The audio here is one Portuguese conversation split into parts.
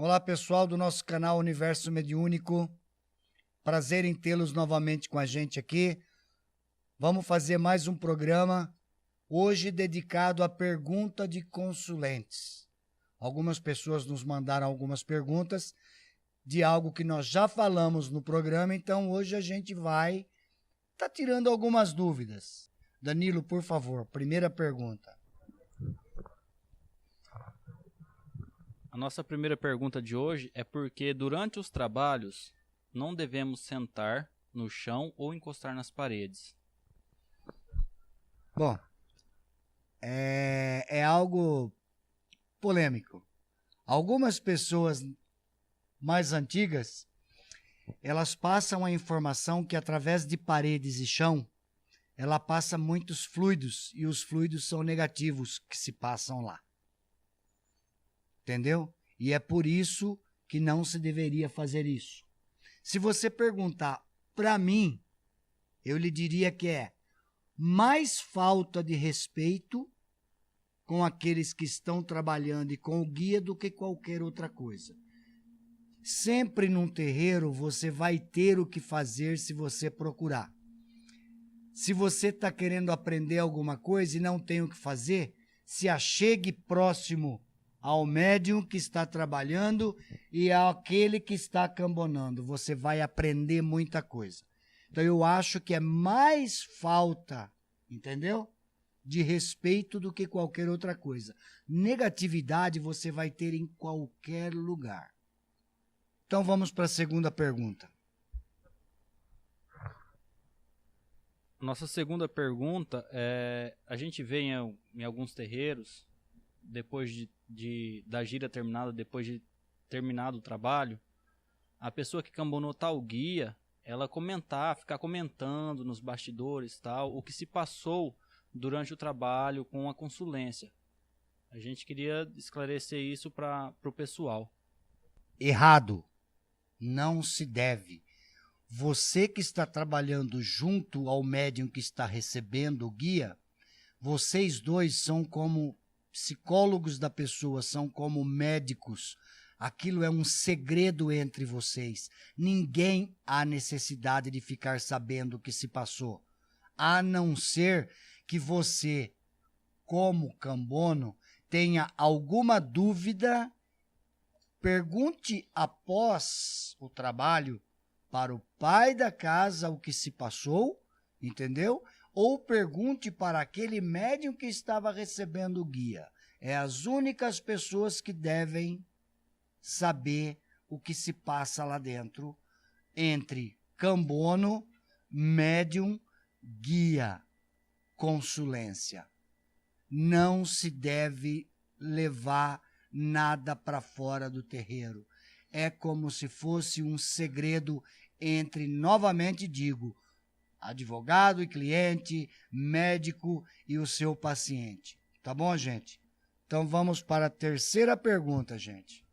Olá, pessoal do nosso canal Universo Mediúnico. Prazer em tê-los novamente com a gente aqui. Vamos fazer mais um programa, hoje dedicado à pergunta de consulentes. Algumas pessoas nos mandaram algumas perguntas de algo que nós já falamos no programa, então hoje a gente vai estar tirando algumas dúvidas. Danilo, por favor, primeira pergunta. A nossa primeira pergunta de hoje é porque durante os trabalhos não devemos sentar no chão ou encostar nas paredes. Bom, é algo polêmico. Algumas pessoas mais antigas, elas passam a informação que através de paredes e chão, ela passa muitos fluidos e os fluidos são negativos que se passam lá. Entendeu? E é por isso que não se deveria fazer isso. Se você perguntar para mim, eu lhe diria que é mais falta de respeito com aqueles que estão trabalhando e com o guia do que qualquer outra coisa. Sempre num terreiro você vai ter o que fazer se você procurar. Se você está querendo aprender alguma coisa e não tem o que fazer, se achegue próximo ao médium que está trabalhando e àquele que está cambonando. Você vai aprender muita coisa. Então eu acho que é mais falta, entendeu? De respeito do que qualquer outra coisa. Negatividade você vai ter em qualquer lugar. Então vamos para a segunda pergunta. Nossa segunda pergunta é: a gente vê em alguns terreiros, depois da gira terminada, depois de terminado o trabalho, a pessoa que cambonou tal guia, ela ficar comentando nos bastidores tal, o que se passou durante o trabalho com a consulência. A gente queria esclarecer isso para o pessoal. Errado. Não se deve. Você que está trabalhando junto ao médium que está recebendo o guia, vocês dois são como psicólogos da pessoa, são como médicos. Aquilo é um segredo entre vocês. Ninguém há necessidade de ficar sabendo o que se passou, a não ser que você, como cambono, tenha alguma dúvida. Pergunte após o trabalho para o pai da casa o que se passou, entendeu? Ou pergunte para aquele médium que estava recebendo o guia. É as únicas pessoas que devem saber o que se passa lá dentro entre cambono, médium, guia, consulência. Não se deve levar nada para fora do terreiro. É como se fosse um segredo entre, novamente digo, advogado e cliente, médico e o seu paciente. Tá bom, gente? Então vamos para a terceira pergunta, gente.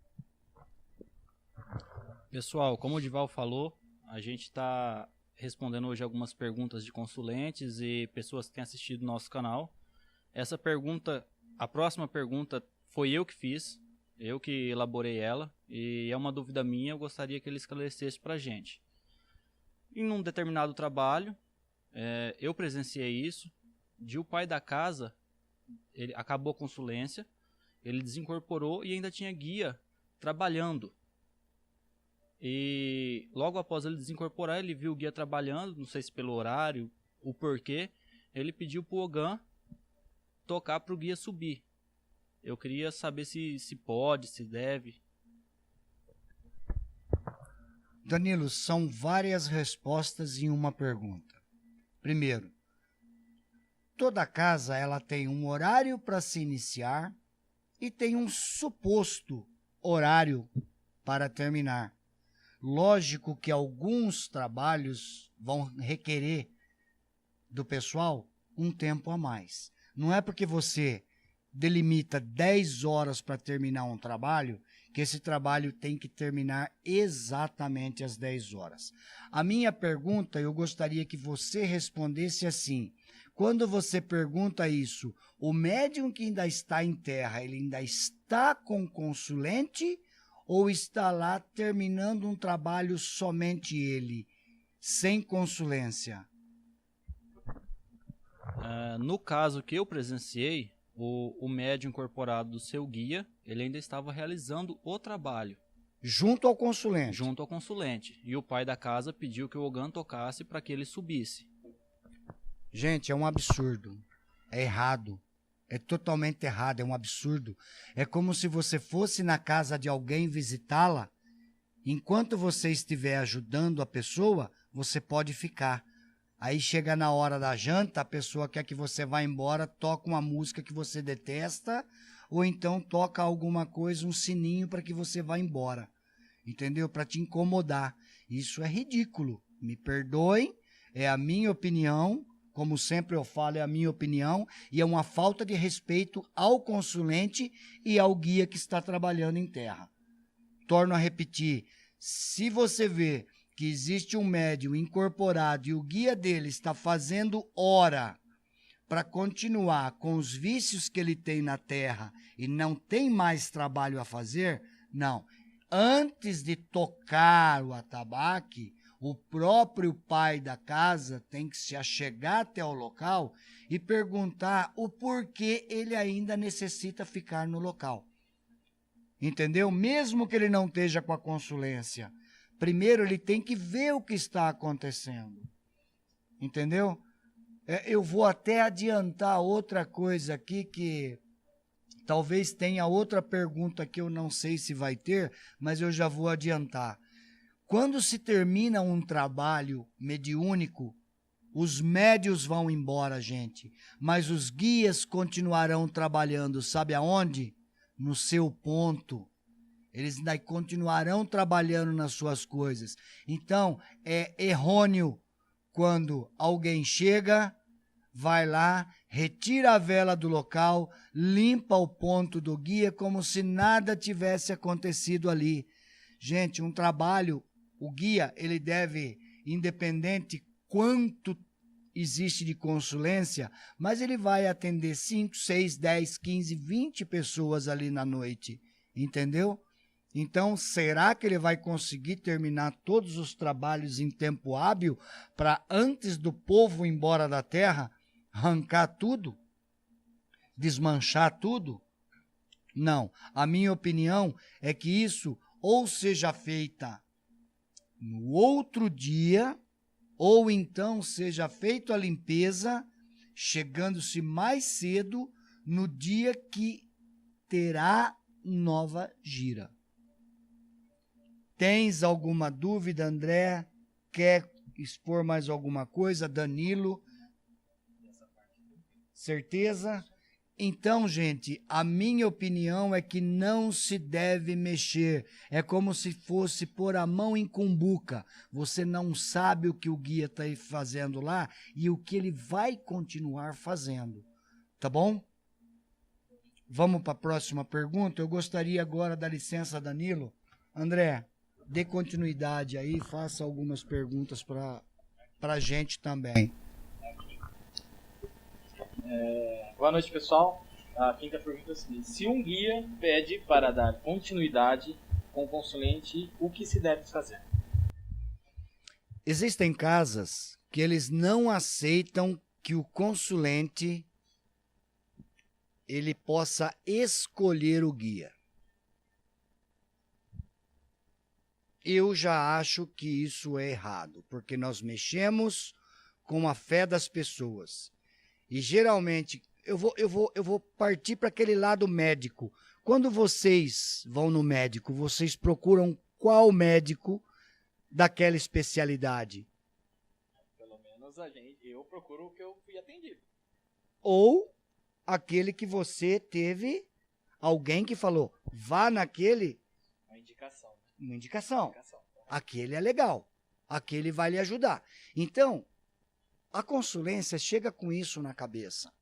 Pessoal, como o Dival falou, a gente está respondendo hoje algumas perguntas de consulentes e pessoas que têm assistido nosso canal. Essa pergunta, a próxima pergunta, foi eu que fiz, eu que elaborei ela, e é uma dúvida minha, eu gostaria que ele esclarecesse para a gente. Em um determinado trabalho, eu presenciei isso, de o pai da casa, ele acabou a consulência, ele desincorporou e ainda tinha guia trabalhando. E logo após ele desincorporar, ele viu o guia trabalhando, não sei se pelo horário, o porquê, ele pediu para o Ogã tocar para o guia subir. Eu queria saber se pode, se deve. Danilo, são várias respostas em uma pergunta. Primeiro, toda casa ela tem um horário para se iniciar e tem um suposto horário para terminar. Lógico que alguns trabalhos vão requerer do pessoal um tempo a mais. Não é porque você delimita 10 horas para terminar um trabalho que esse trabalho tem que terminar exatamente às 10 horas. A minha pergunta, eu gostaria que você respondesse assim: quando você pergunta isso, o médium que ainda está em terra, ele ainda está com o consulente ou está lá terminando um trabalho somente ele, sem consulência? No caso que eu presenciei, o médium incorporado do seu guia, ele ainda estava realizando o trabalho. Junto ao consulente? Junto ao consulente. E o pai da casa pediu que o Ogã tocasse para que ele subisse. Gente, é um absurdo. É errado. É totalmente errado, é um absurdo. É como se você fosse na casa de alguém visitá-la. Enquanto você estiver ajudando a pessoa, você pode ficar. Aí chega na hora da janta, a pessoa quer que você vá embora, toca uma música que você detesta, ou então toca alguma coisa, um sininho para que você vá embora. Entendeu? Para te incomodar. Isso é ridículo. Me perdoem, é a minha opinião. Como sempre eu falo, é a minha opinião, e é uma falta de respeito ao consulente e ao guia que está trabalhando em terra. Torno a repetir, se você vê que existe um médium incorporado e o guia dele está fazendo hora para continuar com os vícios que ele tem na terra e não tem mais trabalho a fazer, não. Antes de tocar o atabaque, o próprio pai da casa tem que se achegar até o local e perguntar o porquê ele ainda necessita ficar no local. Entendeu? Mesmo que ele não esteja com a consulência. Primeiro ele tem que ver o que está acontecendo. Entendeu? Eu vou até adiantar outra coisa aqui que talvez tenha outra pergunta que eu não sei se vai ter, mas eu já vou adiantar. Quando se termina um trabalho mediúnico, os médios vão embora, gente, mas os guias continuarão trabalhando, sabe aonde? No seu ponto. Eles ainda continuarão trabalhando nas suas coisas. Então, é errôneo quando alguém chega, vai lá, retira a vela do local, limpa o ponto do guia como se nada tivesse acontecido ali. Gente, um trabalho, o guia, ele deve, independente quanto existe de consulência, mas ele vai atender 5, 6, 10, 15, 20 pessoas ali na noite, entendeu? Então, será que ele vai conseguir terminar todos os trabalhos em tempo hábil para, antes do povo ir embora da terra, arrancar tudo? Desmanchar tudo? Não. A minha opinião é que isso ou seja feita no outro dia, ou então seja feita a limpeza, chegando-se mais cedo no dia que terá nova gira. Tens alguma dúvida, André? Quer expor mais alguma coisa? Danilo? Certeza? Então, gente, a minha opinião é que não se deve mexer. É como se fosse pôr a mão em cumbuca. Você não sabe o que o guia está fazendo lá e o que ele vai continuar fazendo. Tá bom? Vamos para a próxima pergunta. Eu gostaria agora da licença, Danilo. André, dê continuidade aí, faça algumas perguntas para a gente também. Boa noite, pessoal. A quinta pergunta é a seguinte: se um guia pede para dar continuidade com o consulente, o que se deve fazer? Existem casas que eles não aceitam que o consulente ele possa escolher o guia. Eu já acho que isso é errado, porque nós mexemos com a fé das pessoas. E geralmente, eu vou partir para aquele lado médico. Quando vocês vão no médico, vocês procuram qual médico daquela especialidade? Pelo menos eu procuro o que eu fui atendido. Ou aquele que você teve alguém que falou, vá naquele... Uma indicação. Uma indicação. Aquele é legal. Aquele vai lhe ajudar. Então, a consulência chega com isso na cabeça.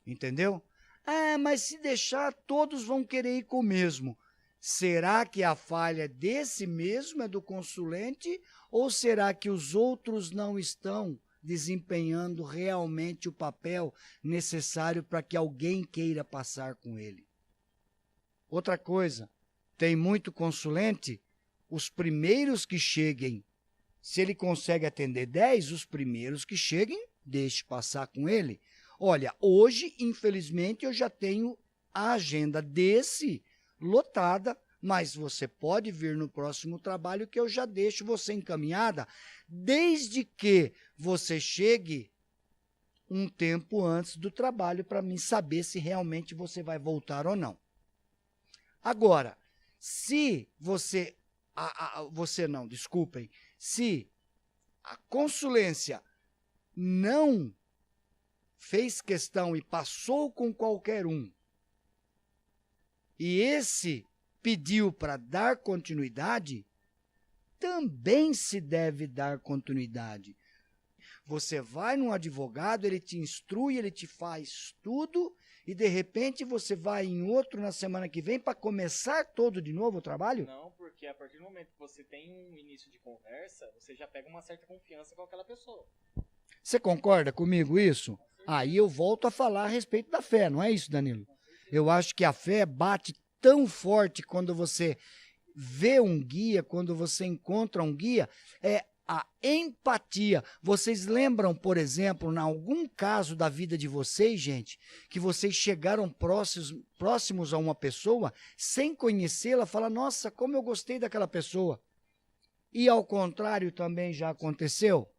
Entendeu? Ah, mas se deixar, todos vão querer ir com o mesmo. Será que a falha desse mesmo é do consulente? Ou será que os outros não estão desempenhando realmente o papel necessário para que alguém queira passar com ele? Outra coisa, tem muito consulente, os primeiros que cheguem, se ele consegue atender 10, os primeiros que cheguem, deixe passar com ele. Olha, hoje, infelizmente, eu já tenho a agenda desse lotada, mas você pode vir no próximo trabalho que eu já deixo você encaminhada, desde que você chegue um tempo antes do trabalho para mim saber se realmente você vai voltar ou não. Agora, se você... se a consulência não fez questão e passou com qualquer um, e esse pediu para dar continuidade, também se deve dar continuidade. Você vai num advogado, ele te instrui, ele te faz tudo, e de repente você vai em outro na semana que vem para começar todo de novo o trabalho? Não, porque a partir do momento que você tem um início de conversa, você já pega uma certa confiança com aquela pessoa. Você concorda comigo isso? Aí eu volto a falar a respeito da fé, não é isso, Danilo? Eu acho que a fé bate tão forte quando você vê um guia, quando você encontra um guia, é a empatia. Vocês lembram, por exemplo, em algum caso da vida de vocês, gente, que vocês chegaram próximos a uma pessoa, sem conhecê-la, falar, nossa, como eu gostei daquela pessoa. E ao contrário também já aconteceu?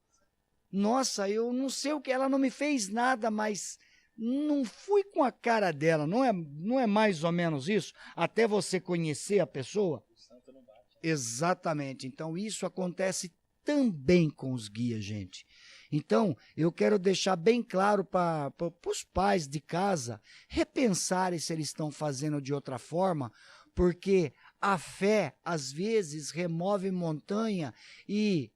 Nossa, eu não sei o que, ela não me fez nada, mas não fui com a cara dela, não é mais ou menos isso? Até você conhecer a pessoa? O santo não bate. Exatamente. Então, isso acontece também com os guias, gente. Então, eu quero deixar bem claro para os pais de casa repensarem se eles estão fazendo de outra forma, porque a fé, às vezes, remove montanha e,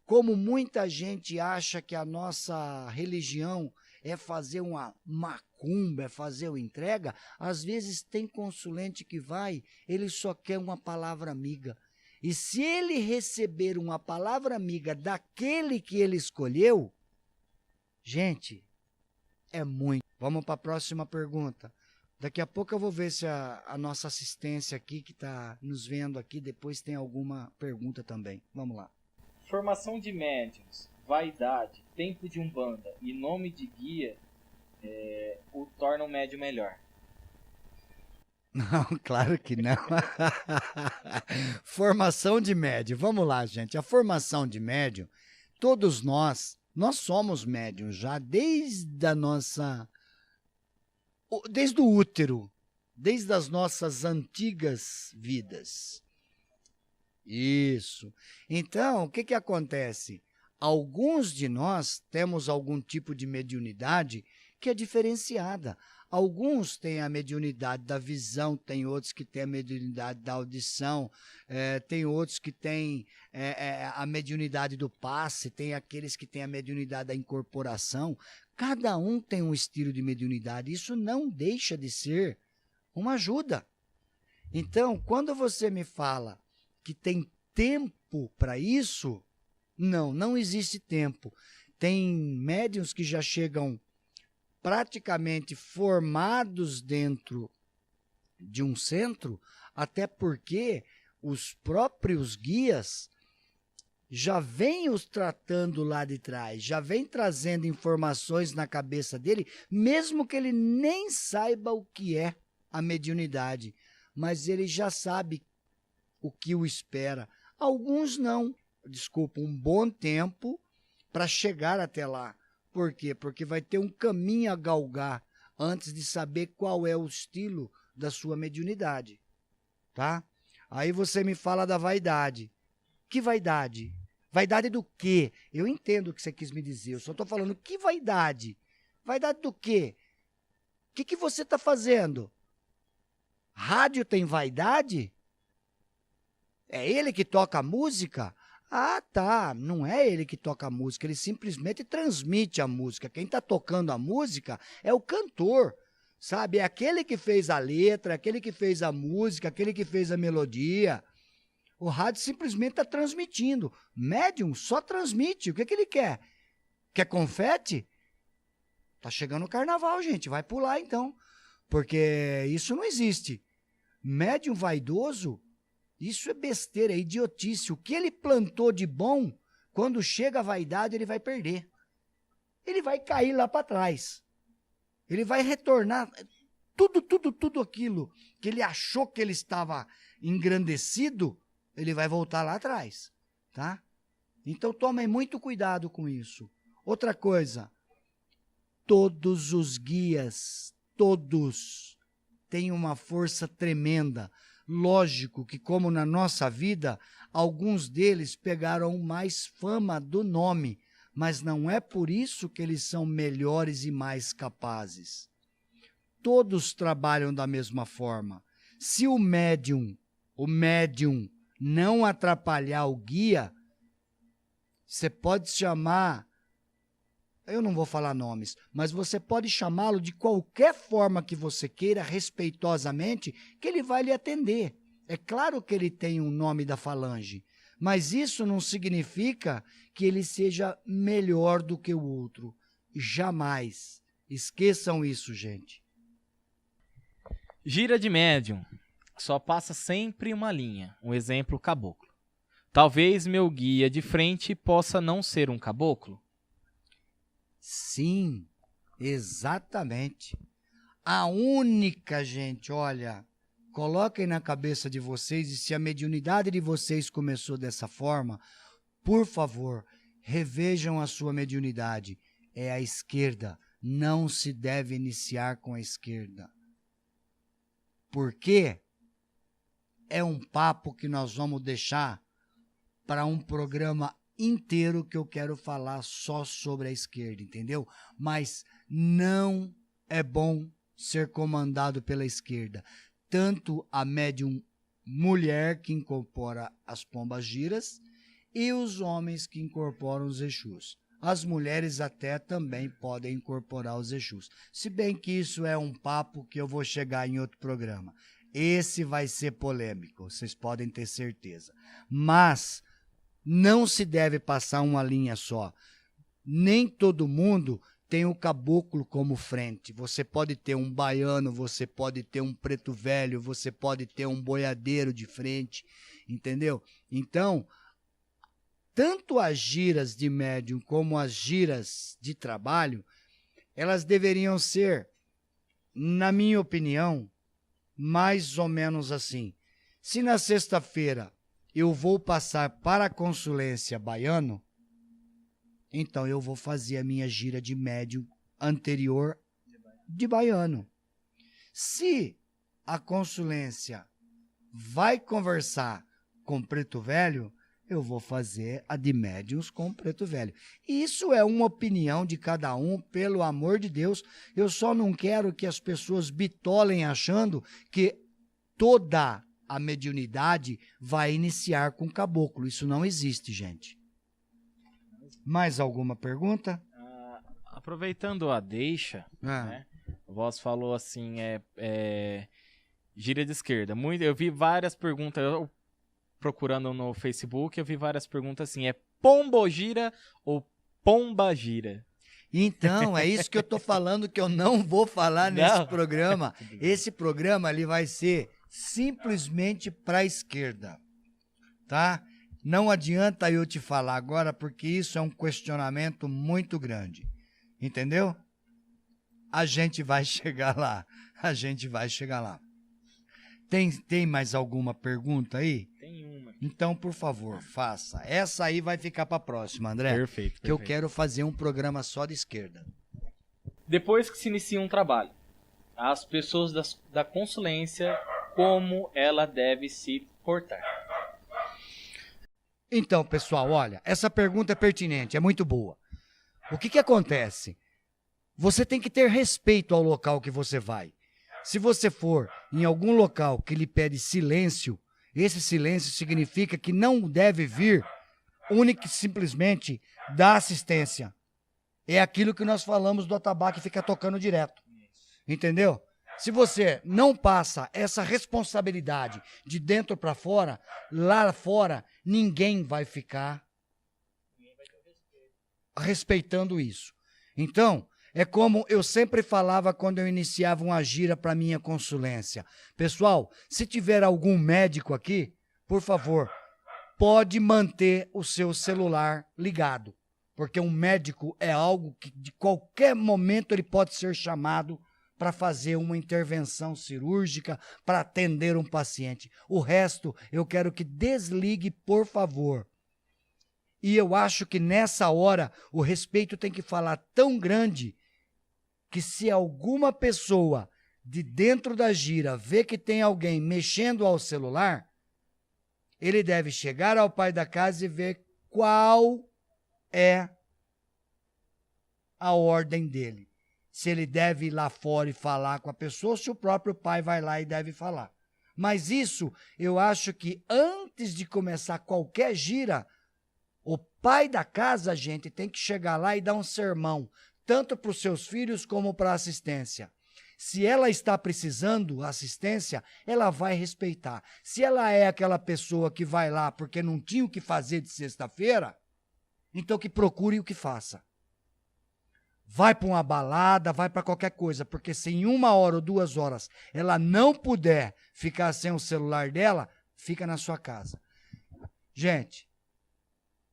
como muita gente acha que a nossa religião é fazer uma macumba, é fazer uma entrega, às vezes tem consulente que vai, ele só quer uma palavra amiga. E se ele receber uma palavra amiga daquele que ele escolheu, gente, é muito. Vamos para a próxima pergunta. Daqui a pouco eu vou ver se a nossa assistência aqui, que está nos vendo aqui, depois tem alguma pergunta também. Vamos lá. Formação de médiuns, vaidade, tempo de umbanda e nome de guia o tornam médium melhor. Não, claro que não. Formação de médium. Vamos lá, gente. A formação de médium, todos nós somos médiums já desde o útero, desde as nossas antigas vidas. Isso. Então, o que acontece? Alguns de nós temos algum tipo de mediunidade que é diferenciada. Alguns têm a mediunidade da visão, tem outros que têm a mediunidade da audição, tem outros que têm a mediunidade do passe, tem aqueles que têm a mediunidade da incorporação. Cada um tem um estilo de mediunidade. Isso não deixa de ser uma ajuda. Então, quando você me fala que tem tempo para isso, não existe tempo. Tem médiuns que já chegam praticamente formados dentro de um centro, até porque os próprios guias já vêm os tratando lá de trás, já vêm trazendo informações na cabeça dele, mesmo que ele nem saiba o que é a mediunidade, mas ele já sabe o que o espera. Alguns não, um bom tempo para chegar até lá. Por quê? Porque vai ter um caminho a galgar antes de saber qual é o estilo da sua mediunidade, tá? Aí você me fala da vaidade. Que vaidade? Vaidade do quê? Eu entendo o que você quis me dizer, eu só estou falando que vaidade? Vaidade do quê? O que você está fazendo? Rádio tem vaidade? É ele que toca a música? Ah, tá, não é ele que toca a música, ele simplesmente transmite a música. Quem está tocando a música é o cantor, sabe? É aquele que fez a letra, aquele que fez a música, aquele que fez a melodia. O rádio simplesmente está transmitindo. Médium só transmite. O que ele quer? Quer confete? Tá chegando o carnaval, gente, vai pular então, porque isso não existe. Médium vaidoso, isso é besteira, é idiotice. O que ele plantou de bom, quando chega a vaidade, ele vai perder. Ele vai cair lá para trás. Ele vai retornar tudo aquilo que ele achou que ele estava engrandecido, ele vai voltar lá atrás, tá? Então tomem muito cuidado com isso. Outra coisa, todos os guias, todos têm uma força tremenda. Lógico que, como na nossa vida, alguns deles pegaram mais fama do nome, mas não é por isso que eles são melhores e mais capazes. Todos trabalham da mesma forma. Se o médium não atrapalhar o guia, você pode chamar, eu não vou falar nomes, mas você pode chamá-lo de qualquer forma que você queira, respeitosamente, que ele vai lhe atender. É claro que ele tem um nome da falange, mas isso não significa que ele seja melhor do que o outro. Jamais. Esqueçam isso, gente. Gira de médium. Só passa sempre uma linha. Um exemplo, caboclo. Talvez meu guia de frente possa não ser um caboclo? Sim, exatamente. A única, gente, olha, coloquem na cabeça de vocês, e se a mediunidade de vocês começou dessa forma, por favor, revejam a sua mediunidade. É a esquerda. Não se deve iniciar com a esquerda. Por quê? É um papo que nós vamos deixar para um programa inteiro que eu quero falar só sobre a esquerda, entendeu? Mas não é bom ser comandado pela esquerda. Tanto a médium mulher que incorpora as pombagiras e os homens que incorporam os Exus. As mulheres até também podem incorporar os Exus. Se bem que isso é um papo que eu vou chegar em outro programa. Esse vai ser polêmico, vocês podem ter certeza. Mas não se deve passar uma linha só. Nem todo mundo tem o caboclo como frente. Você pode ter um baiano, você pode ter um preto velho, você pode ter um boiadeiro de frente, entendeu? Então, tanto as giras de médium como as giras de trabalho, elas deveriam ser, na minha opinião, mais ou menos assim. Se na sexta-feira eu vou passar para a consulência baiano, então eu vou fazer a minha gira de médium anterior de baiano. Se a consulência vai conversar com preto velho, eu vou fazer a de médiuns com preto velho. Isso é uma opinião de cada um, pelo amor de Deus. Eu só não quero que as pessoas bitolem achando que toda a mediunidade vai iniciar com caboclo. Isso não existe, gente. Mais alguma pergunta? Aproveitando a deixa, né? O Voz falou assim, gira de esquerda. Eu vi várias perguntas, procurando no Facebook, eu vi várias perguntas assim, é pombogira ou pombagira? Então, é isso que eu tô falando, que eu não vou falar nesse programa. Esse programa ele vai ser simplesmente para a esquerda, tá? Não adianta eu te falar agora, porque isso é um questionamento muito grande, entendeu? A gente vai chegar lá, Tem mais alguma pergunta aí? Tem uma. Então, por favor, faça. Essa aí vai ficar para a próxima, André. Perfeito. Que eu quero fazer um programa só de esquerda. Depois que se inicia um trabalho, as pessoas da consulência, como ela deve se portar? Então, pessoal, olha, essa pergunta é pertinente, é muito boa. O que acontece? Você tem que ter respeito ao local que você vai. Se você for em algum local que lhe pede silêncio, esse silêncio significa que não deve vir única e simplesmente da assistência. É aquilo que nós falamos do atabaque que fica tocando direto. Entendeu? Se você não passa essa responsabilidade de dentro para fora, lá fora ninguém vai ficar respeitando isso. Então, É como eu sempre falava quando eu iniciava uma gira para minha consulência. Pessoal, se tiver algum médico aqui, por favor, pode manter o seu celular ligado. Porque um médico é algo que de qualquer momento ele pode ser chamado para fazer uma intervenção cirúrgica, para atender um paciente. O resto eu quero que desligue, por favor. E eu acho que nessa hora o respeito tem que falar tão grande que se alguma pessoa de dentro da gira vê que tem alguém mexendo ao celular, ele deve chegar ao pai da casa e ver qual é a ordem dele. Se ele deve ir lá fora e falar com a pessoa, se o próprio pai vai lá e deve falar. Mas isso, eu acho que antes de começar qualquer gira, o pai da casa, gente, tem que chegar lá e dar um sermão, tanto para os seus filhos como para a assistência. Se ela está precisando assistência, ela vai respeitar. Se ela é aquela pessoa que vai lá porque não tinha o que fazer de sexta-feira, então que procure o que faça. Vai para uma balada, vai para qualquer coisa, porque se em 1 hora ou 2 horas ela não puder ficar sem o celular dela, fica na sua casa. Gente,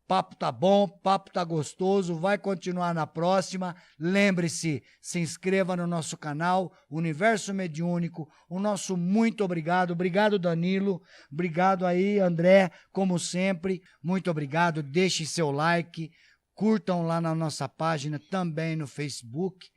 papo tá bom, papo tá gostoso, vai continuar na próxima. Lembre-se, se inscreva no nosso canal, Universo Mediúnico. O nosso muito obrigado. Obrigado, Danilo. Obrigado aí, André, como sempre. Muito obrigado. Deixe seu like. Curtam lá na nossa página, também no Facebook.